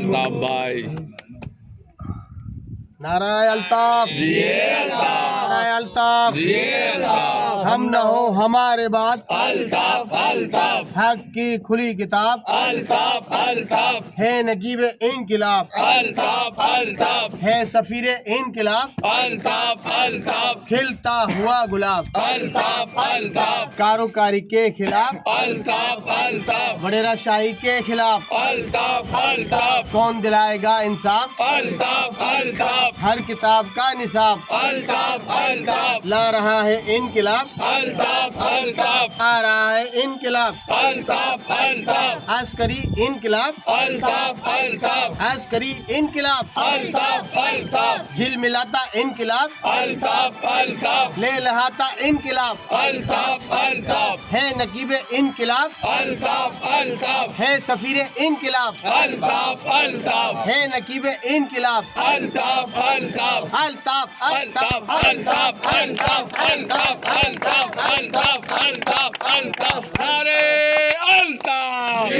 अल्ताफ भाई। नाराय अल्ताफ, नाराय अल्ताफ, हम न हो हमारे बाद अल्ताफ अल्ताफ हक की खुली किताब अल्ताफ अल्ताफ है नकीब इनकिलाब, अल्ताफ अल्ताफ है सफीर इनकिलाब, अल्ताफ अल्ताफ खिलता हुआ गुलाब, अल्ताफ अल्ताफ कारोकारी के खिलाफ, अल्ताफ अल्ताफ वडेरा शाही के खिलाफ, अल्ताफ अल्ताफ कौन दिलाएगा इंसाफ, अल्ताफ अल्ताफ हर किताब का निसाब अल्ताफ अल्ताफ ला रहा है इनकिलाब, अल्ताफ अल्ताफ आ रहा है इनकिलाब, अल्ताफ अल्ताफ अस्करी इनकिलाब, अल्ताफ अल्ताफ अस्करी इनकिलाब, अल्ताफ अल्ताफ झिल मिलाता इनकिलाब, अल्ताफ अल्ताफ ले लहाता इनकिलाब, अल्ताफ अल्ताफ है नकीब इनकिलाब, अल्ताफ अल्ताफ है सफीर इनकिलाब, अल्ताफ अल्ताफ है नकीब इनकिलाब, अल्ताफ अल्ताफ अल्ताफ अल्ताफ अल्ताफ अल्ताफ अल्ताफ अल्ताफ अल्ताफ अल्ताफ अल्ताफ नारे अल्ताफ।